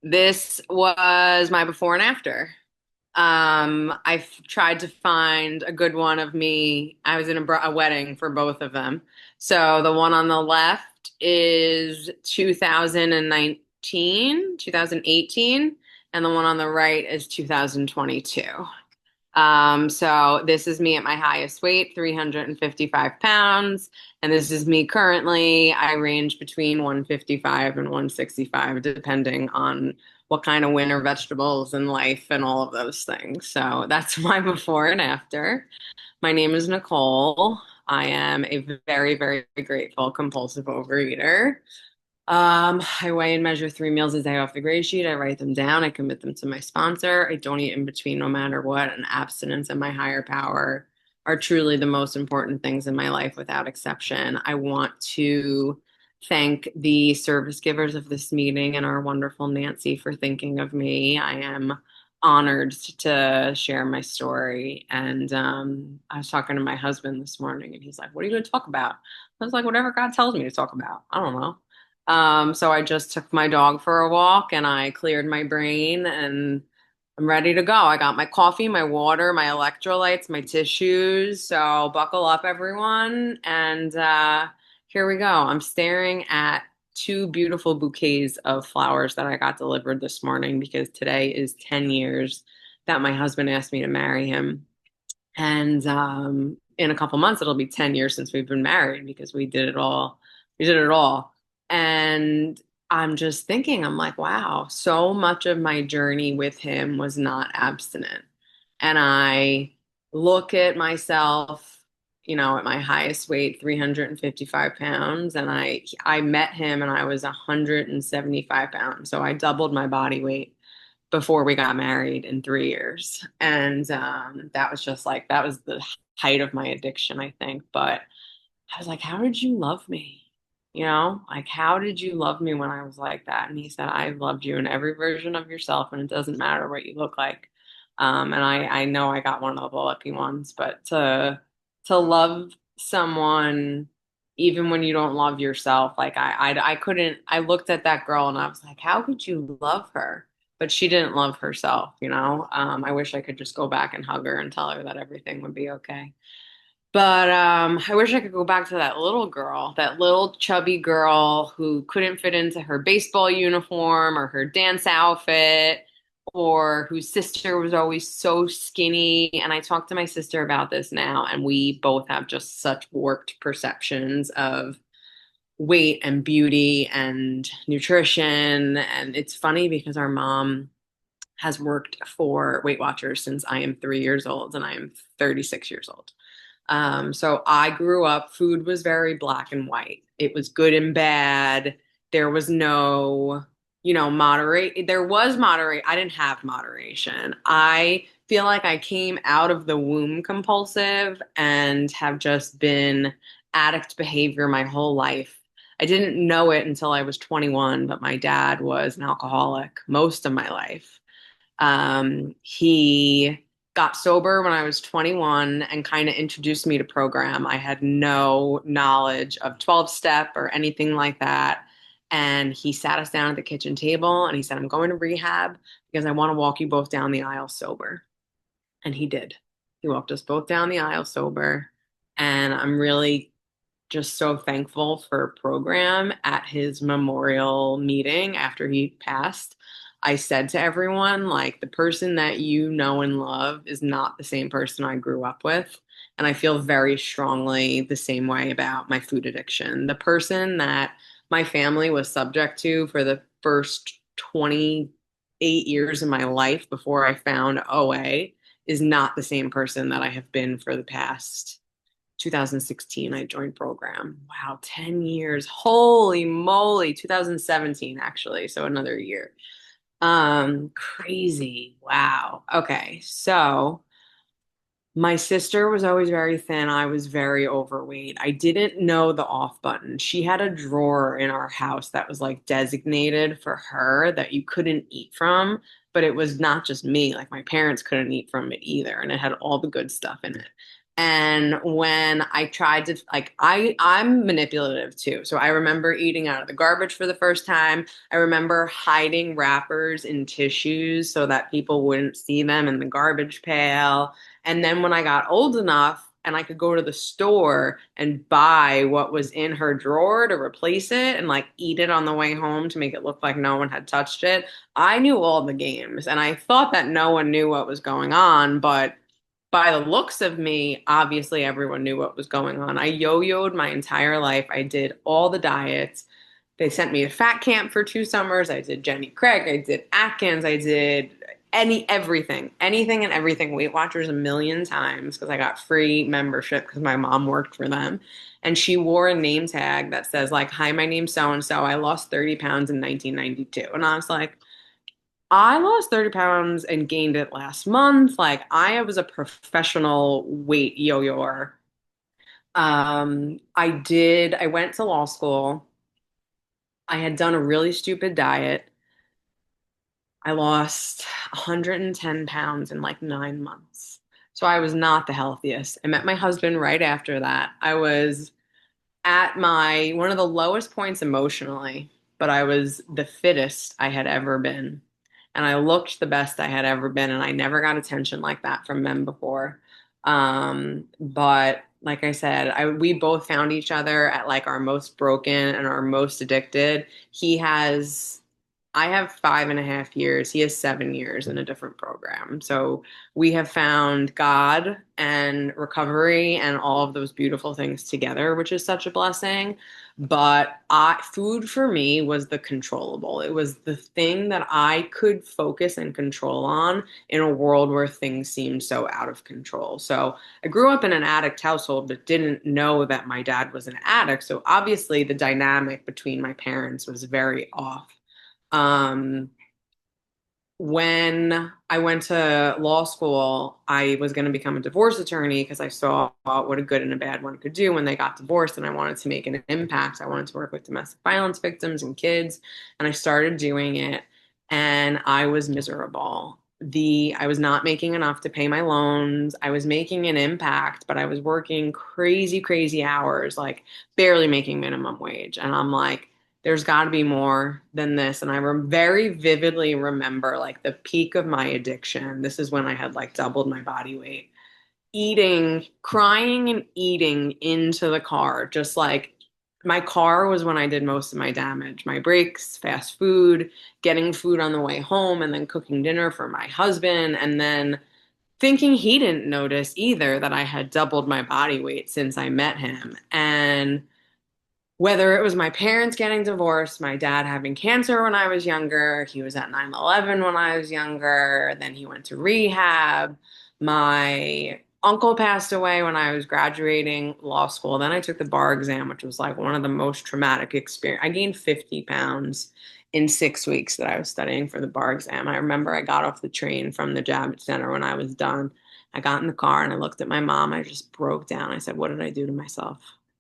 This was my before and after. I've tried to find a good one of me. I was in a wedding for both of them. So the one on the left is 2019, 2018, and the one on the right is 2022. So this is me at my highest weight, 355 pounds. And this is me currently. I range between 155 and 165, depending on what kind of winter vegetables in life and all of those things. So that's my before and after. My name is Nicole. I am a very, very grateful compulsive overeater. I weigh and measure 3 meals a day off the gray sheet. I write them down. I commit them to my sponsor. I don't eat in between no matter what. And abstinence and my higher power are truly the most important things in my life without exception. I want to thank the service givers of this meeting and our wonderful Nancy for thinking of me. I am honored to share my story. And I was talking to my husband this morning, and he's like, "What are you going to talk about?" I was like, "Whatever God tells me to talk about. I don't know." So I just took my dog for a walk and I cleared my brain and I'm ready to go. I got my coffee, my water, my electrolytes, my tissues. So buckle up, everyone. And here we go. I'm staring at two beautiful bouquets of flowers that I got delivered this morning because today is 10 years that my husband asked me to marry him. And in a couple months, it'll be 10 years since we've been married because we did it all. We did it all. And I'm just thinking, I'm like, wow, so much of my journey with him was not abstinent. And I look at myself, at my highest weight, 355 pounds, and I met him and I was 175 pounds. So I doubled my body weight before we got married in 3 years. And that was just like, that was the height of my addiction, I think. But I was like, how did you love me? Like, how did you love me when I was like that? And he said, I loved you in every version of yourself, and it doesn't matter what you look like. And I know I got one of the lucky ones, but to love someone even when you don't love yourself, like I couldn't. I looked at that girl and I was like, how could you love her? But she didn't love herself. I wish I could just go back and hug her and tell her that everything would be okay. But I wish I could go back to that little girl, that little chubby girl who couldn't fit into her baseball uniform or her dance outfit, or whose sister was always so skinny. And I talked to my sister about this now, and we both have just such warped perceptions of weight and beauty and nutrition. And it's funny because our mom has worked for Weight Watchers since I am 3 years old and I am 36 years old. So I grew up, food was very black and white. It was good and bad. There was no, moderate. There was moderate. I didn't have moderation. I feel like I came out of the womb compulsive and have just been addict behavior my whole life. I didn't know it until I was 21, but my dad was an alcoholic most of my life. He got sober when I was 21 and kind of introduced me to program. I had no knowledge of 12 step or anything like that. And he sat us down at the kitchen table and he said, I'm going to rehab because I want to walk you both down the aisle sober. And he did. He walked us both down the aisle sober. And I'm really just so thankful for a program at his memorial meeting after he passed. I said to everyone, like, the person that you know and love is not the same person I grew up with. And I feel very strongly the same way about my food addiction. The person that my family was subject to for the first 28 years of my life before I found OA is not the same person that I have been for the past 2016. I joined program. Wow, 10 years. Holy moly. 2017 actually, so another year. Crazy. Wow. Okay. So my sister was always very thin. I was very overweight. I didn't know the off button. She had a drawer in our house that was like designated for her that you couldn't eat from, but it was not just me. Like my parents couldn't eat from it either, and it had all the good stuff in it. And when I tried to like I'm manipulative too. So I remember eating out of the garbage for the first time. I remember hiding wrappers in tissues so that people wouldn't see them in the garbage pail. And then when I got old enough and I could go to the store and buy what was in her drawer to replace it and like eat it on the way home to make it look like no one had touched it, I knew all the games. And I thought that no one knew what was going on, but by the looks of me, obviously everyone knew what was going on. I yo-yoed my entire life. I did all the diets. They sent me to fat camp for 2 summers. I did Jenny Craig. I did Atkins. I did anything and everything. Weight Watchers a million times because I got free membership because my mom worked for them. And she wore a name tag that says like, "Hi, my name's so and so. I lost 30 pounds in 1992." And I was like, I lost 30 pounds and gained it last month. Like I was a professional weight yo-yoer. I went to law school. I had done a really stupid diet. I lost 110 pounds in like 9 months. So I was not the healthiest. I met my husband right after that. I was at my one of the lowest points emotionally, but I was the fittest I had ever been. And I looked the best I had ever been, and I never got attention like that from men before. But like I said, we both found each other at like our most broken and our most addicted. I have 5.5 years. He has 7 years in a different program. So we have found God and recovery and all of those beautiful things together, which is such a blessing. But food for me was the controllable. It was the thing that I could focus and control on in a world where things seemed so out of control. So I grew up in an addict household, but didn't know that my dad was an addict. So obviously the dynamic between my parents was very off. Um, when I went to law school, I was going to become a divorce attorney because I saw what a good and a bad one could do when they got divorced, and I wanted to make an impact. I wanted to work with domestic violence victims and kids, and I started doing it, and I was miserable. I was not making enough to pay my loans. I was making an impact, but I was working crazy, crazy hours, like barely making minimum wage. And I'm like, there's got to be more than this. And very vividly remember like the peak of my addiction. This is when I had like doubled my body weight, eating, crying and eating into the car. Just like my car was when I did most of my damage. My breaks, fast food, getting food on the way home, and then cooking dinner for my husband. And then thinking he didn't notice either that I had doubled my body weight since I met him. And whether it was my parents getting divorced, my dad having cancer when I was younger, he was at 9/11 when I was younger, then he went to rehab. My uncle passed away when I was graduating law school. Then I took the bar exam, which was like one of the most traumatic experience. I gained 50 pounds in 6 weeks that I was studying for the bar exam. I remember I got off the train from the Javits Center when I was done. I got in the car and I looked at my mom. I just broke down. I said, "What did I do to myself?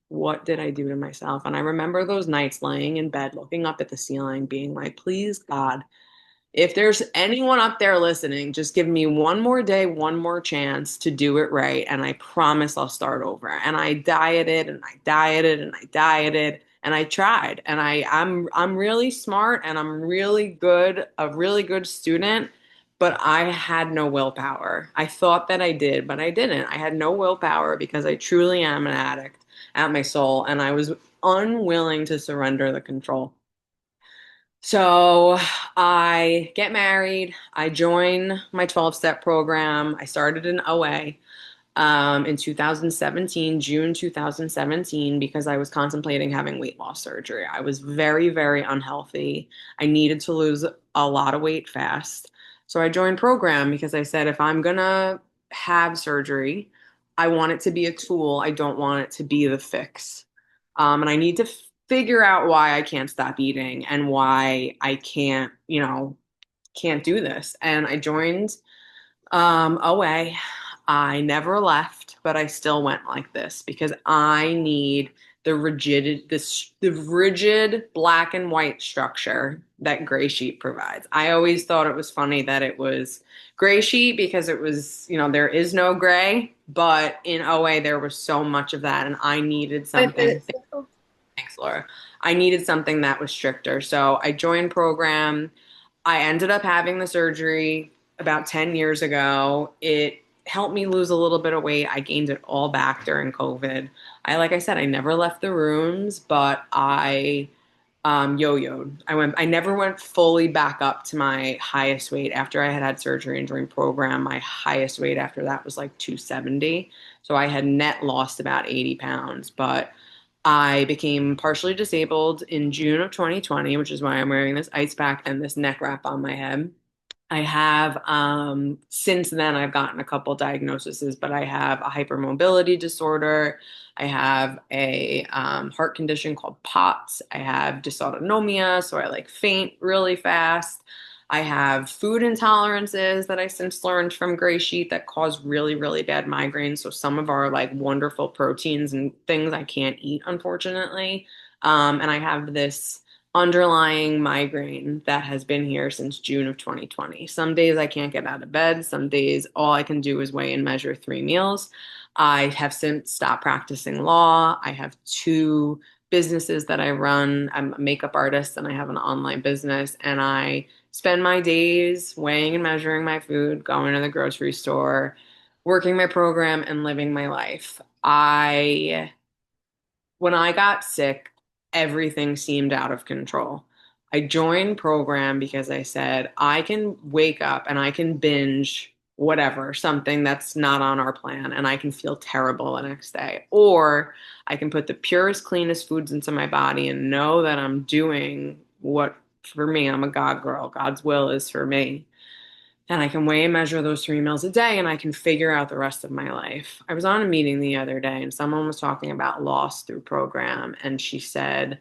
What did I do to myself?" And I remember those nights laying in bed, looking up at the ceiling, being like, please, God, if there's anyone up there listening, just give me one more day, one more chance to do it right. And I promise I'll start over. And I dieted and I dieted and I dieted and I tried. And I'm really smart and I'm really good, a really good student, but I had no willpower. I thought that I did, but I didn't. I had no willpower because I truly am an addict at my soul, and I was unwilling to surrender the control. So I get married. I join my 12-step program. I started in OA in 2017, June 2017, because I was contemplating having weight loss surgery. I was very, very unhealthy. I needed to lose a lot of weight fast. So I joined program because I said, if I'm gonna have surgery, I want it to be a tool. I don't want it to be the fix. And I need to figure out why I can't stop eating and why I can't, can't do this. And I joined OA. I never left, but I still went like this because I need the rigid black and white structure that Gray Sheet provides. I always thought it was funny that it was Gray Sheet because it was, there is no gray, but in OA there was so much of that, and I needed 5 minutes. something. Thanks, Laura. I needed something that was stricter. So I joined program. I ended up having the surgery about 10 years ago. It helped me lose a little bit of weight. I gained it all back during COVID. Like I said, I never left the rooms, but I yo-yoed. I never went fully back up to my highest weight after I had had surgery and joined program. My highest weight after that was like 270. So I had net lost about 80 pounds, but I became partially disabled in June of 2020, which is why I'm wearing this ice pack and this neck wrap on my head. I have, since then, I've gotten a couple diagnoses, but I have a hypermobility disorder. I have a heart condition called POTS. I have dysautonomia, so I like faint really fast. I have food intolerances that I since learned from Gray Sheet that cause really, really bad migraines. So some of our like wonderful proteins and things I can't eat, unfortunately. And I have this underlying migraine that has been here since June of 2020. Some days I can't get out of bed. Some days all I can do is weigh and measure 3 meals. I have since stopped practicing law. I have two businesses that I run. I'm a makeup artist and I have an online business, and I spend my days weighing and measuring my food, going to the grocery store, working my program, and living my life. When I got sick, everything seemed out of control. I joined program because I said, I can wake up and I can binge whatever, something that's not on our plan, and I can feel terrible the next day. Or I can put the purest, cleanest foods into my body and know that I'm doing what for me, I'm a God girl. God's will is for me. And I can weigh and measure those 3 meals a day and I can figure out the rest of my life. I was on a meeting the other day and someone was talking about loss through program. And she said,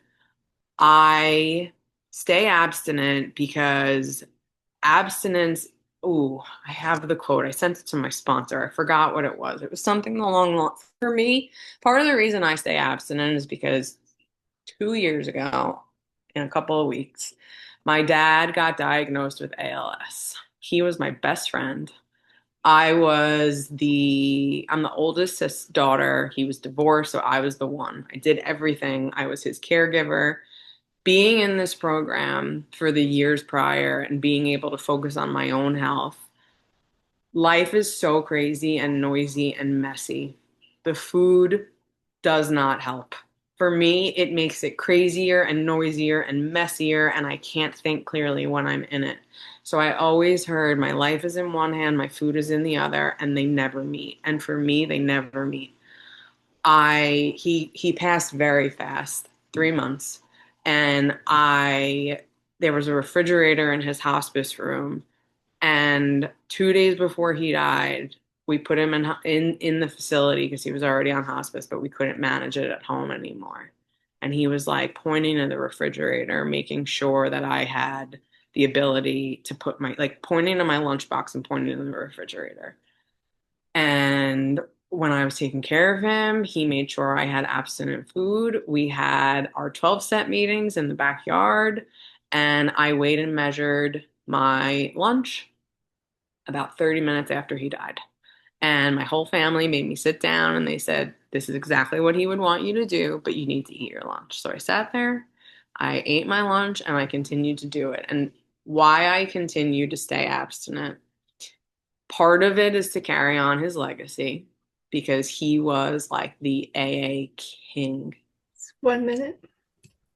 I stay abstinent because abstinence. Ooh, I have the quote. I sent it to my sponsor. I forgot what it was. It was something for me. Part of the reason I stay abstinent is because 2 years ago, in a couple of weeks, my dad got diagnosed with ALS. He was my best friend. I'm the oldest daughter. He was divorced, so I was the one. I did everything. I was his caregiver. Being in this program for the years prior and being able to focus on my own health, life is so crazy and noisy and messy. The food does not help. For me, it makes it crazier and noisier and messier, and I can't think clearly when I'm in it. So I always heard my life is in one hand, my food is in the other, and they never meet. And for me, they never meet. He passed very fast, 3 months, and I there was a refrigerator in his hospice room, and 2 days before he died, we put him in the facility because he was already on hospice, but we couldn't manage it at home anymore. And he was like pointing to the refrigerator, making sure that I had the ability to put my like pointing to my lunchbox and pointing to the refrigerator. And when I was taking care of him, he made sure I had abstinent food. We had our 12-step meetings in the backyard, and I weighed and measured my lunch about 30 minutes after he died. And my whole family made me sit down and they said, this is exactly what he would want you to do, but you need to eat your lunch. So I sat there, I ate my lunch, and I continued to do it. And why I continue to stay abstinent, part of it is to carry on his legacy because he was like the AA king. 1 minute.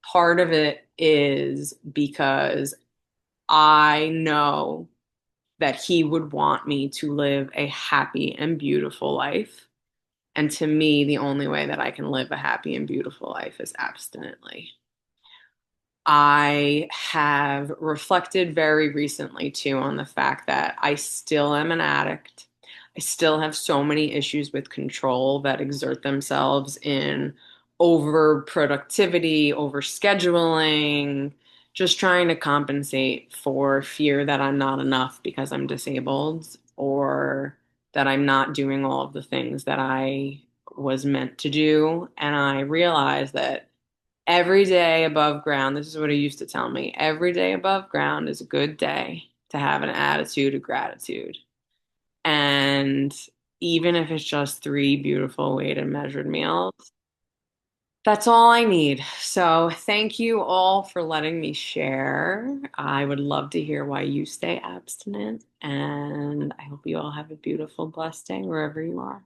Part of it is because I know that he would want me to live a happy and beautiful life. And to me, the only way that I can live a happy and beautiful life is abstinently. I have reflected very recently too on the fact that I still am an addict. I still have so many issues with control that exert themselves in over productivity, over scheduling, just trying to compensate for fear that I'm not enough because I'm disabled or that I'm not doing all of the things that I was meant to do. And I realized that every day above ground, this is what he used to tell me, every day above ground is a good day to have an attitude of gratitude. And even if it's just three beautiful weighted measured meals, that's all I need. So thank you all for letting me share. I would love to hear why you stay abstinent, and I hope you all have a beautiful, blessed day wherever you are.